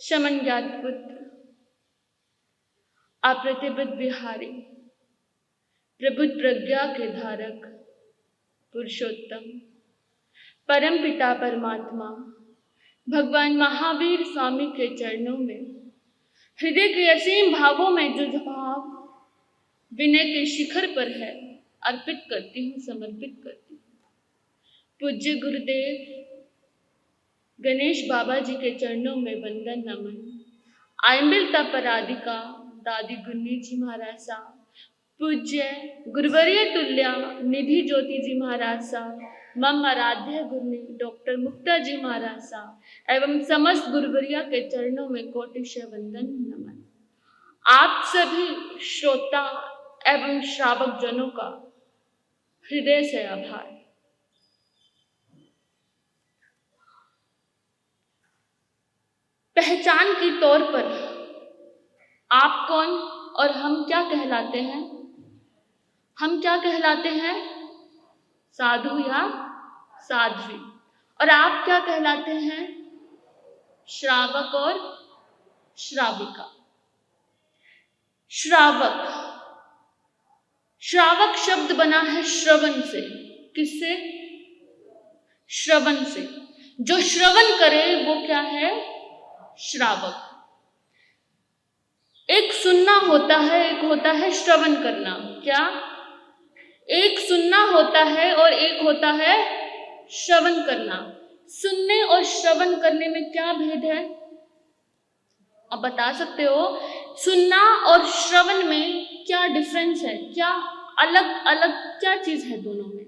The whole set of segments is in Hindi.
शमन ज्ञात पुत्र, अप्रतिबद्ध विहारी, प्रबुद्ध प्रज्ञा के धारक, पुरुषोत्तम, परम पिता परमात्मा भगवान महावीर स्वामी के चरणों में हृदय के असीम भावों में जो भाव विनय के शिखर पर है अर्पित करती हूँ, समर्पित करती हूँ। पूज्य गुरुदेव गणेश बाबा जी के चरणों में वंदन नमन। आयंबिलता पराधिका दादी गुन्नी जी महाराज साहब, पूज्य गुरुवर्य तुल्या निधि ज्योति जी महाराज साहब, मम आराध्य गुरुनी डॉक्टर मुक्ता जी महाराज साहब एवं समस्त गुरुवर्या के चरणों में कोटिशय वंदन नमन। आप सभी श्रोता एवं श्रावक जनों का हृदय से आभार। पहचान के तौर पर आप कौन और हम क्या कहलाते हैं? हम क्या कहलाते हैं? साधु या साध्वी। और आप क्या कहलाते हैं? श्रावक और श्राविका। श्रावक, श्रावक शब्द बना है श्रवण से। किससे? श्रवण से। जो श्रवण करे वो क्या है? श्रावक। एक सुनना होता है, एक होता है श्रवण करना। क्या? एक सुनना होता है और एक होता है श्रवण करना। सुनने और श्रवण करने में क्या भेद है? आप बता सकते हो? सुनना और श्रवण में क्या डिफरेंस है? क्या अलग अलग क्या चीज है दोनों में?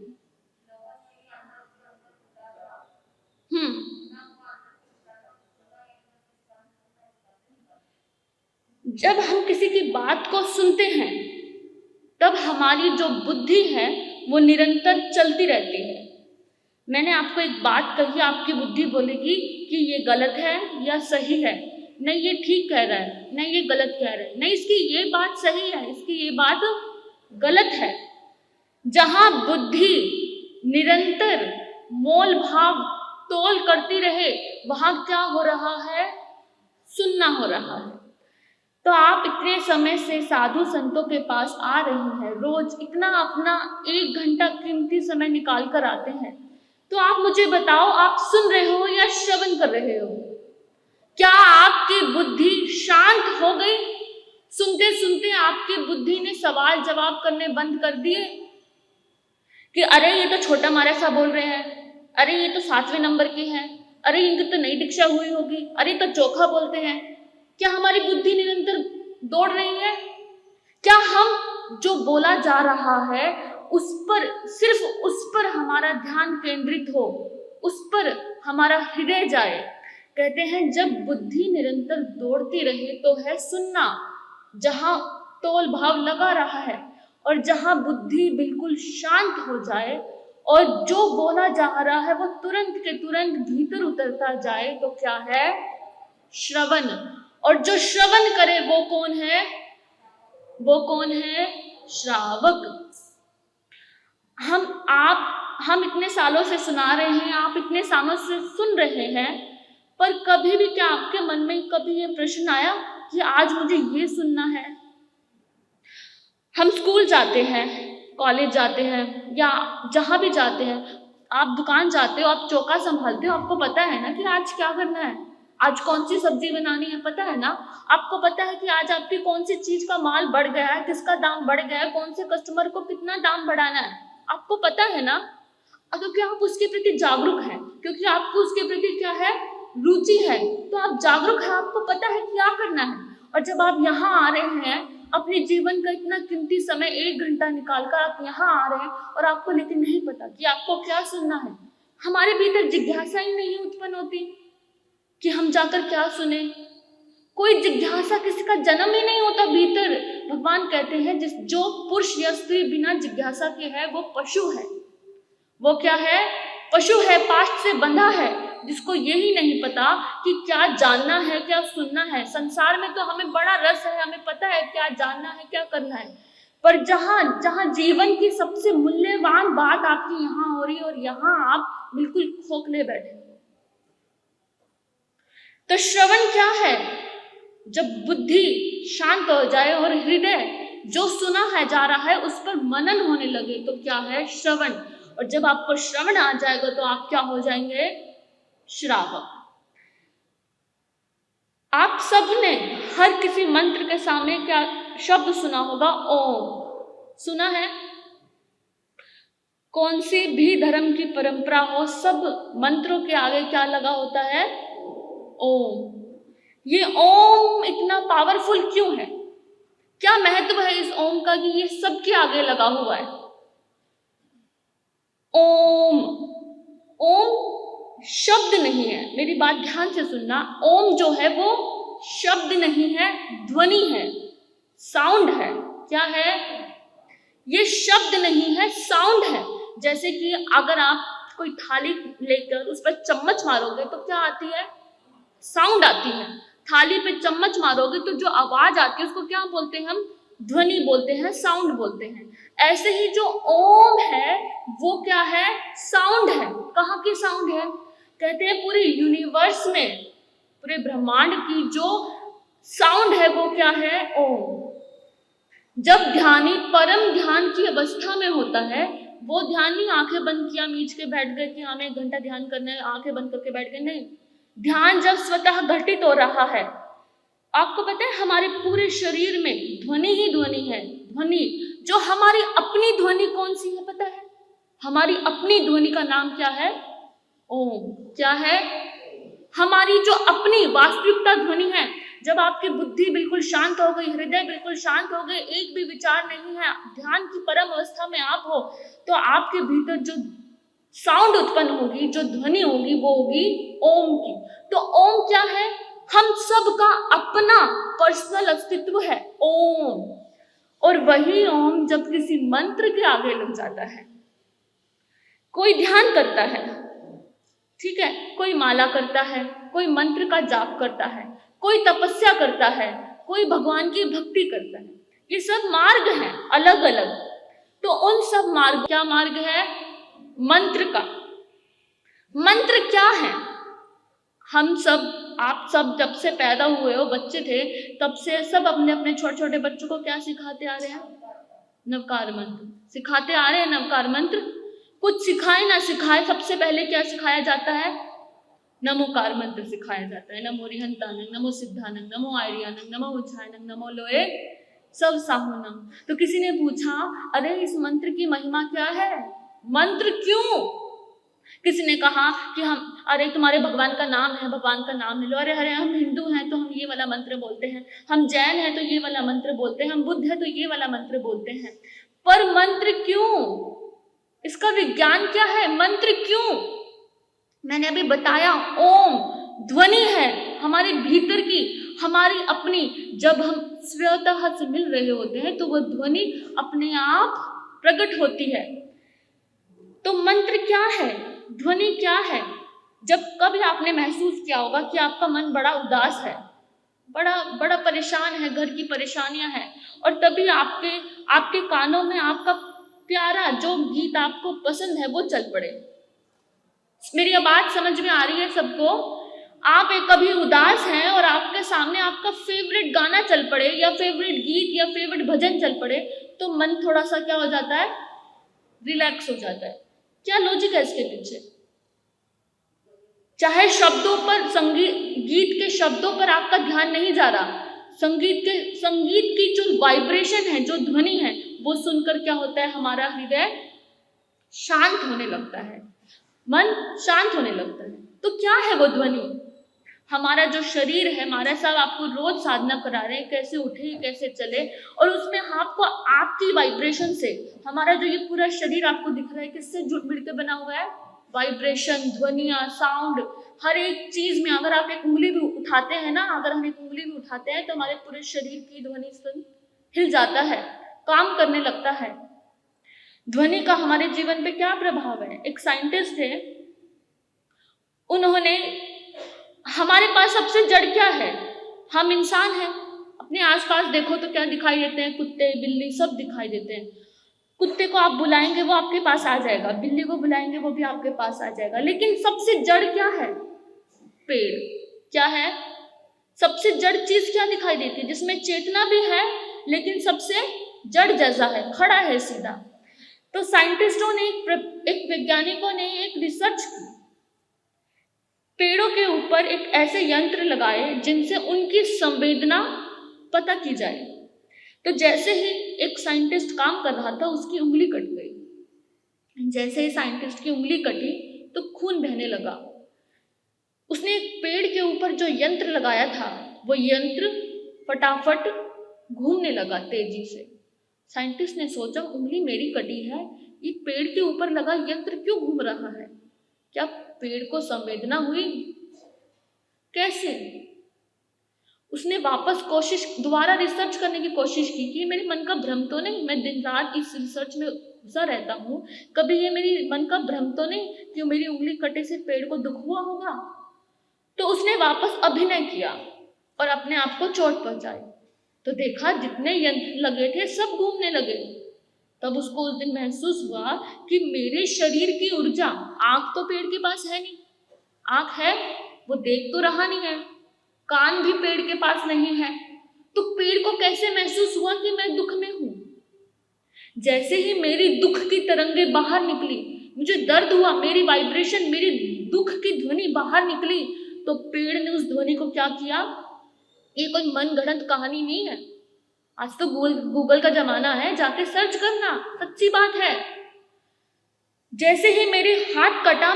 जब हम किसी की बात को सुनते हैं तब हमारी जो बुद्धि है वो निरंतर चलती रहती है। मैंने आपको एक बात कही, आपकी बुद्धि बोलेगी कि ये गलत है या सही है, नहीं ये ठीक कह रहा है, नहीं ये गलत कह रहा है, नहीं इसकी ये बात सही है, इसकी ये बात गलत है। जहां बुद्धि निरंतर मोल भाव तोल करती रहे वहां क्या हो रहा है? सुनना हो रहा है। तो आप इतने समय से साधु संतों के पास आ रहे हैं, रोज इतना अपना 1 घंटा कीमती समय निकाल कर आते हैं, तो आप मुझे बताओ, आप सुन रहे हो या श्रवण कर रहे हो? क्या आपकी बुद्धि शांत हो गई? सुनते सुनते आपकी बुद्धि ने सवाल जवाब करने बंद कर दिए कि अरे ये तो छोटा मारा सा बोल रहे हैं, अरे ये तो 7वें नंबर की है, अरे इनकी तो नई दीक्षा हुई होगी, अरे तो चोखा बोलते हैं। क्या हमारी बुद्धि निरंतर दौड़ रही है? क्या हम जो बोला जा रहा है उस पर, सिर्फ उस पर हमारा ध्यान केंद्रित हो, उस पर हमारा हृदय जाए? कहते हैं जब बुद्धि निरंतर दौड़ती रहे तो है सुनना, जहां तोल भाव लगा रहा है, और जहां बुद्धि बिल्कुल शांत हो जाए और जो बोला जा रहा है वो तुरंत के तुरंत भीतर उतरता जाए तो क्या है? श्रवण। और जो श्रवण करे वो कौन है? वो कौन है? श्रावक। हम इतने सालों से सुना रहे हैं, आप इतने सालों से सुन रहे हैं, पर कभी भी क्या आपके मन में कभी ये प्रश्न आया कि आज मुझे ये सुनना है? हम स्कूल जाते हैं, कॉलेज जाते हैं या जहां भी जाते हैं, आप दुकान जाते हो, आप चौका संभालते हो, आपको पता है ना कि आज क्या करना है, आज कौन सी सब्जी बनानी है, पता है ना? आपको पता है कि आज आपकी कौन सी चीज का माल बढ़ गया है, किसका दाम बढ़ गया है, कौन से कस्टमर को कितना दाम बढ़ाना है, आपको पता है ना? क्योंकि आप उसके प्रति जागरूक हैं, क्योंकि आपको उसके प्रति क्या है? रुचि है, तो आप जागरूक है, आपको पता है क्या करना है। और जब आप यहाँ आ रहे हैं, अपने जीवन का इतना कीमती समय 1 घंटा निकालकर आप यहाँ आ रहे हैं और आपको लेकिन नहीं पता कि आपको क्या सुनना है। हमारे भीतर जिज्ञासा ही नहीं उत्पन्न होती कि हम जाकर क्या सुने। कोई जिज्ञासा, किसी का जन्म ही नहीं होता भीतर। भगवान कहते हैं जो पुरुष या स्त्री बिना जिज्ञासा के है वो पशु है। वो क्या है? पशु है, पास्ट से बंधा है, जिसको यही नहीं पता कि क्या जानना है, क्या सुनना है। संसार में तो हमें बड़ा रस है, हमें पता है क्या जानना है, क्या करना है, पर जहां जीवन की सबसे मूल्यवान बात आपकी यहाँ हो रही है और यहाँ आप बिल्कुल खोखले बैठे। तो श्रवण क्या है? जब बुद्धि शांत हो जाए और हृदय जो सुना है जा रहा है उस पर मनन होने लगे तो क्या है? श्रवण। और जब आपको श्रवण आ जाएगा तो आप क्या हो जाएंगे? श्रावक। आप सब ने हर किसी मंत्र के सामने क्या शब्द सुना होगा? ओम सुना है। कौन सी भी धर्म की परंपरा हो, सब मंत्रों के आगे क्या लगा होता है? ओम। ये ओम इतना पावरफुल क्यों है? क्या महत्व है इस ओम का कि ये सबके आगे लगा हुआ है? ओम, ओम शब्द नहीं है, मेरी बात ध्यान से सुनना। ओम जो है वो शब्द नहीं है, ध्वनि है, साउंड है। क्या है? ये शब्द नहीं है, साउंड है। जैसे कि अगर आप कोई थाली लेकर उस पर चम्मच मारोगे तो क्या आती है? साउंड आती है। थाली पे चम्मच मारोगे तो जो आवाज आती है उसको क्या बोलते हैं हम? ध्वनि बोलते हैं, साउंड बोलते हैं। ऐसे ही जो ओम है वो क्या है? साउंड है। कहाँ की साउंड है? कहते हैं पूरे यूनिवर्स में, पूरे ब्रह्मांड की जो साउंड है वो क्या है? ओम। जब ध्यानी परम ध्यान की अवस्था में होता है, वो ध्यान नहीं आंखें बंद किया मीच के बैठ गए कि हमें 1 घंटा ध्यान करना है, आंखें बंद करके बैठ गए, नहीं। ध्यान जब स्वतः घटित हो रहा है, आपको पता है हमारे पूरे शरीर में ध्वनि ही ध्वनि है। ध्वनि जो हमारी अपनी ध्वनि कौन सी है पता है? हमारी अपनी ध्वनि का नाम क्या है? ओम। क्या है? हमारी जो अपनी वास्तविकता ध्वनि है। जब आपकी बुद्धि बिल्कुल शांत हो गई, हृदय बिल्कुल शांत हो गए, एक भी विचार नहीं है, ध्यान की परम अवस्था में आप हो, तो आपके भीतर जो साउंड उत्पन्न होगी, जो ध्वनि होगी, वो होगी ओम की। तो ओम क्या है? हम सब का अपना पर्सनल अस्तित्व है ओम। और वही ओम जब किसी मंत्र के आगे लग जाता है, कोई ध्यान करता है, ठीक है, कोई माला करता है, कोई मंत्र का जाप करता है, कोई तपस्या करता है, कोई भगवान की भक्ति करता है, ये सब मार्ग हैं अलग अलग। तो उन सब मार्ग, क्या मार्ग है? मंत्र का। मंत्र क्या है? हम सब, आप सब जब से पैदा हुए हो, बच्चे थे, तब से सब अपने अपने छोटे छोटे बच्चों को क्या सिखाते आ रहे हैं? नवकार मंत्र सिखाते आ रहे हैं। नवकार मंत्र कुछ सिखाए ना सिखाए, सबसे पहले क्या सिखाया जाता है? नमोकार मंत्र सिखाया जाता है। नमो रिहंतानंग, नमो सिद्धानंग, नमो आर्यानंग, नमो उज्जायनंग, नमो लोए सब साहुनम। तो किसी ने पूछा, अरे इस मंत्र की महिमा क्या है? मंत्र क्यों? किसी ने कहा कि हम, अरे तुम्हारे भगवान का नाम है, भगवान का नाम ले लो। अरे अरे हम हिंदू हैं तो हम ये वाला मंत्र बोलते हैं, हम जैन हैं तो ये वाला मंत्र बोलते हैं, हम बुद्ध हैं तो ये वाला मंत्र बोलते हैं। पर मंत्र क्यों? इसका विज्ञान क्या है? मंत्र क्यों? मैंने अभी बताया, ओम ध्वनि है हमारे भीतर की, हमारी अपनी। जब हम स्वतः से मिल रहे होते हैं तो वह ध्वनि अपने आप प्रकट होती है। तो मंत्र क्या है? ध्वनि क्या है? जब कभी आपने महसूस किया होगा कि आपका मन बड़ा उदास है, बड़ा बड़ा परेशान है, घर की परेशानियां हैं, और तभी आपके कानों में आपका प्यारा जो गीत आपको पसंद है वो चल पड़े। मेरी बात समझ में आ रही है सबको? आप एक कभी उदास हैं और आपके सामने आपका फेवरेट गाना चल पड़े, या फेवरेट गीत या फेवरेट भजन चल पड़े, तो मन थोड़ा सा क्या हो जाता है? रिलैक्स हो जाता है। क्या लॉजिक है इसके पीछे? चाहे शब्दों पर, गीत के शब्दों पर आपका ध्यान नहीं जा रहा, संगीत की जो वाइब्रेशन है, जो ध्वनि है, वो सुनकर क्या होता है? हमारा हृदय शांत होने लगता है, मन शांत होने लगता है। तो क्या है वो ध्वनि? हमारा जो शरीर है, हमारा सब आपको रोज साधना करा रहे हैं, कैसे उठे, कैसे चले, और उसमें आपको आपकी वाइब्रेशन से हमारा जो ये पूरा शरीर आपको दिख रहा है, किससे जुड़ मिल के बना हुआ है? वाइब्रेशन, ध्वनिया, साउंड, हर एक चीज में। अगर आप एक उंगली भी उठाते हैं ना, अगर हम एक उंगली भी उठाते हैं तो हमारे पूरे शरीर की ध्वनि सुन हिल जाता है, काम करने लगता है। ध्वनि का हमारे जीवन पे क्या प्रभाव है? एक साइंटिस्ट थे, उन्होंने, हमारे पास सबसे जड़ क्या है? हम इंसान हैं। अपने आसपास देखो तो क्या दिखाई देते हैं? कुत्ते, बिल्ली, सब दिखाई देते हैं। कुत्ते को आप बुलाएंगे वो आपके पास आ जाएगा, बिल्ली को बुलाएंगे वो भी आपके पास आ जाएगा, लेकिन सबसे जड़ क्या है? पेड़। क्या है? सबसे जड़ चीज क्या दिखाई देती है? जिसमें चेतना भी है लेकिन सबसे जड़ जैसा है, खड़ा है सीधा। तो साइंटिस्टों ने एक वैज्ञानिकों ने एक रिसर्च की, पेड़ों के ऊपर एक ऐसे यंत्र लगाए जिनसे उनकी संवेदना पता की जाए। तो जैसे ही एक साइंटिस्ट काम कर रहा था, उसकी उंगली कट गई। जैसे ही साइंटिस्ट की उंगली कटी तो खून बहने लगा। उसने एक पेड़ के ऊपर जो यंत्र लगाया था, वो यंत्र फटाफट घूमने लगा तेजी से। साइंटिस्ट ने सोचा, उंगली मेरी कटी है, ये पेड़ के ऊपर लगा यंत्र क्यों घूम रहा है? क्या पेड़ को संवेदना हुई? कैसे? उसने वापस दोबारा रिसर्च करने की कोशिश की कि मेरे मन का भ्रम तो नहीं, मैं दिन रात इस रिसर्च में घुसा रहता हूँ, कभी ये मेरी मन का भ्रम तो नहीं कि मेरी उंगली कटे से पेड़ को दुख हुआ होगा। तो उसने वापस अभिनय किया और अपने आप को चोट पहुंचाई। तो देखा जितने यंत्र लगे थे सब घूमने लगे। तब उसको उस दिन महसूस हुआ कि मेरे शरीर की ऊर्जा, आंख तो पेड़ के पास है नहीं, आंख है वो देख तो रहा नहीं है, कान भी पेड़ के पास नहीं है, तो पेड़ को कैसे महसूस हुआ कि मैं दुख में हूं? जैसे ही मेरी दुख की तरंगे बाहर निकली, मुझे दर्द हुआ, मेरी वाइब्रेशन, मेरी दुख की ध्वनि बाहर निकली, तो पेड़ ने उस ध्वनि को क्या किया? ये कोई मन गढ़ंत कहानी नहीं है, आज तो गूगल का जमाना है, जाके सर्च करना, सच्ची बात है। जैसे ही मेरे हाथ कटा,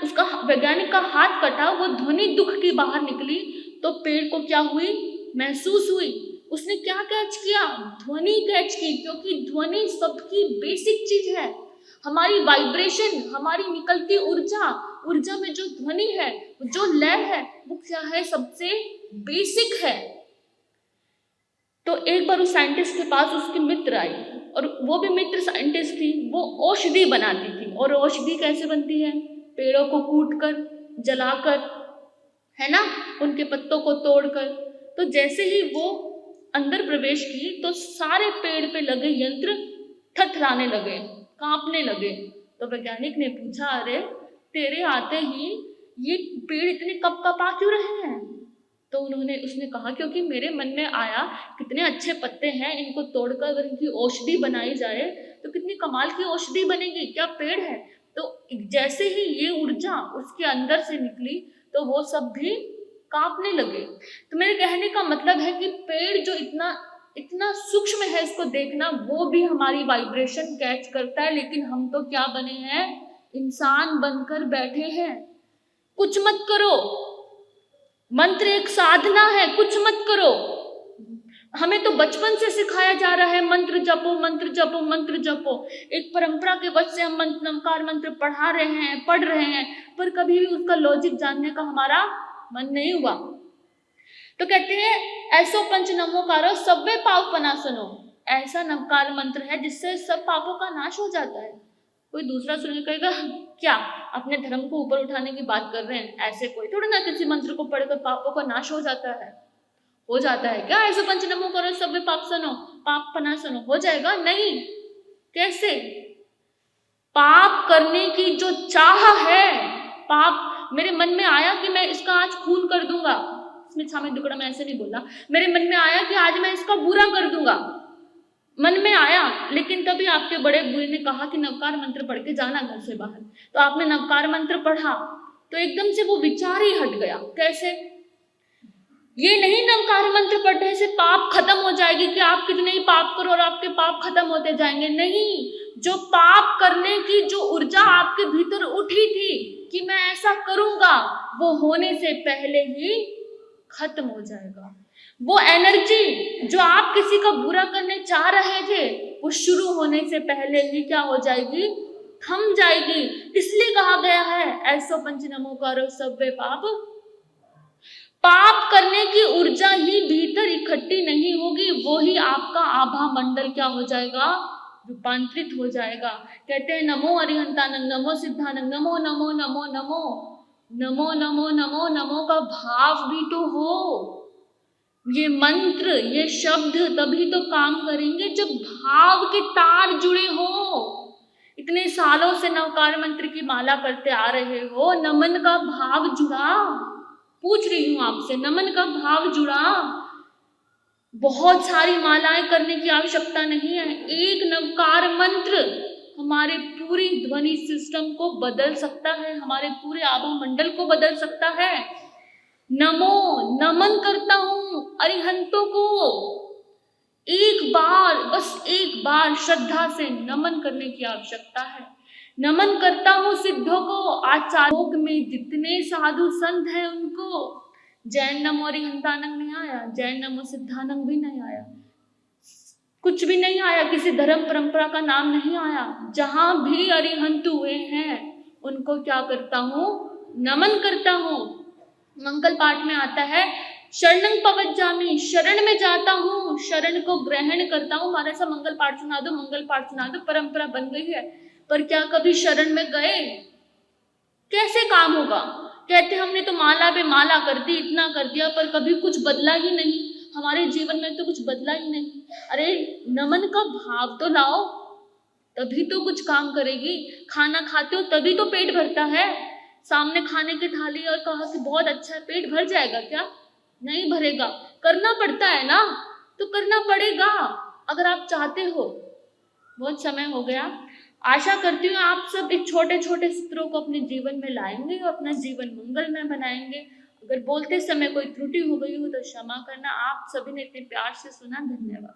उसका वैज्ञानिक का हाथ कटा, वो ध्वनि दुख की बाहर निकली, तो पेड़ को क्या हुई? महसूस हुई। उसने क्या कैच किया? ध्वनि कैच की, क्योंकि ध्वनि सबकी बेसिक चीज है। हमारी वाइब्रेशन, हमारी निकलती ऊर्जा में जो ध्वनि है, जो लय है, वो क्या है? सबसे बेसिक है। तो एक बार उस साइंटिस्ट के पास उसकी मित्र आई, और वो भी मित्र साइंटिस्ट थी। वो औषधि बनाती थी, और औषधि कैसे बनती है? पेड़ों को कूटकर, जलाकर, है ना, उनके पत्तों को तोड़कर। तो जैसे ही वो अंदर प्रवेश की तो सारे पेड़ पे लगे यंत्र थरथराने लगे, कांपने लगे। तो वैज्ञानिक ने पूछा, अरे तेरे आते ही ये पेड़ इतने कपकपा क्यों रहे हैं? तो उसने कहा, क्योंकि मेरे मन में आया कितने अच्छे पत्ते हैं, इनको तोड़कर अगर इनकी औषधि बनाई जाए तो कितनी कमाल की औषधि बनेगी, क्या पेड़ है। तो जैसे ही ये ऊर्जा उसके अंदर से निकली तो वो सब भी कांपने लगे। तो मेरे कहने का मतलब है कि पेड़ जो इतना सूक्ष्म है, इसको देखना, वो भी हमारी वाइब्रेशन कैच करता है। लेकिन हम तो क्या बने हैं? इंसान बनकर बैठे हैं। कुछ मत करो, मंत्र एक साधना है, कुछ मत करो। हमें तो बचपन से सिखाया जा रहा है, मंत्र जपो, मंत्र जपो, मंत्र जपो। एक परंपरा के वजह से हम नमकार मंत्र पढ़ रहे हैं, पर कभी भी उसका लॉजिक जानने का हमारा मन नहीं हुआ। तो कहते हैं, ऐसो पंच नमोकारो सब्बे पाप पनासनो, ऐसा नमकार मंत्र है जिससे सब पापों का नाश हो जाता है। कोई दूसरा सुन के कहेगा, क्या अपने धर्म को ऊपर उठाने की बात कर रहे हैं? ऐसे कोई थोड़ी ना किसी मंत्र को पढ़कर पापों का नाश हो जाता है। हो जाता है क्या? ऐसे पंच नमो करो सब्बे पाप पनासनो, हो जाएगा? नहीं। कैसे? पाप करने की जो चाह है, पाप मेरे मन में आया कि मैं इसका आज खून कर दूंगा, इसमें छामे दुकड़ा, मैं ऐसे नहीं बोला, मेरे मन में आया कि आज मैं इसका बुरा कर दूंगा, मन में आया। लेकिन तभी आपके बड़े बुए ने कहा कि नवकार मंत्र पढ़ के जाना घर से बाहर, तो आपने नवकार मंत्र पढ़ा तो एकदम से वो विचार ही हट गया। कैसे? ये नहीं नवकार मंत्र पढ़ने से पाप खत्म हो जाएगी कि आप कितने ही पाप करो और आपके पाप खत्म होते जाएंगे। नहीं, जो पाप करने की जो ऊर्जा आपके भीतर उठी थी कि मैं ऐसा करूंगा, वो होने से पहले ही खत्म हो जाएगा। वो एनर्जी जो आप किसी का बुरा करने चाह रहे थे, वो शुरू होने से पहले ही क्या हो जाएगी? थम जाएगी। इसलिए कहा गया है, ऐसो पंच नमोकारो सब्बे पाप करने की ऊर्जा ही भीतर इकट्ठी नहीं होगी, वो ही आपका आभा मंडल क्या हो जाएगा? रूपांतरित हो जाएगा। कहते हैं, नमो अरिहंतानंद, नमो सिद्धानंद, नमो नमो नमो नमो नमो नमो नमो नमो का भाव भी तो हो। ये मंत्र, ये शब्द तभी तो काम करेंगे जब भाव के तार जुड़े हो। इतने सालों से नवकार मंत्र की माला करते आ रहे हो, नमन का भाव जुड़ा, पूछ रही हूँ आपसे, नमन का भाव जुड़ा। बहुत सारी मालाएं करने की आवश्यकता नहीं है, एक नवकार मंत्र हमारे पूरी ध्वनि सिस्टम को बदल सकता है, हमारे पूरे आभा मंडल को बदल सकता है। नमो, नमन करता हूं अरिहंतों को। एक बार, बस एक बार श्रद्धा से नमन करने की आवश्यकता है। नमन करता हूं सिद्धों को, आचार्यों में जितने साधु संत हैं उनको। जैन नमो अरिहंतानंग नहीं आया, जैन नमो सिद्धानंग भी नहीं आया, कुछ भी नहीं आया, किसी धर्म परंपरा का नाम नहीं आया। जहां भी अरिहंत हुए हैं उनको क्या करता हूं, नमन करता हूं। मंगल पाठ में आता है शरणं पवज्जामि, शरण में जाता हूँ, शरण को ग्रहण करता हूँ। हमारे साथ मंगल पाठ सुना दो, मंगल पाठ सुना दो, परंपरा बन गई है। पर क्या कभी शरण में गए? कैसे काम होगा? कहते हमने तो माला पे माला कर दी, इतना कर दिया, पर कभी कुछ बदला ही नहीं, हमारे जीवन में तो कुछ बदला ही नहीं। अरे नमन का भाव तो लाओ, तभी तो कुछ काम करेगी। खाना खाते हो तभी तो पेट भरता है। सामने खाने की थाली और कहा कि बहुत अच्छा है, पेट भर जाएगा क्या? नहीं भरेगा। करना पड़ता है ना, तो करना पड़ेगा अगर आप चाहते हो। बहुत समय हो गया, आशा करती हूँ आप सब इस छोटे छोटे सूत्रों को अपने जीवन में लाएंगे और अपना जीवन मंगलमय बनाएंगे। अगर बोलते समय कोई त्रुटि हो गई हो तो क्षमा करना। आप सभी ने इतने प्यार से सुना, धन्यवाद।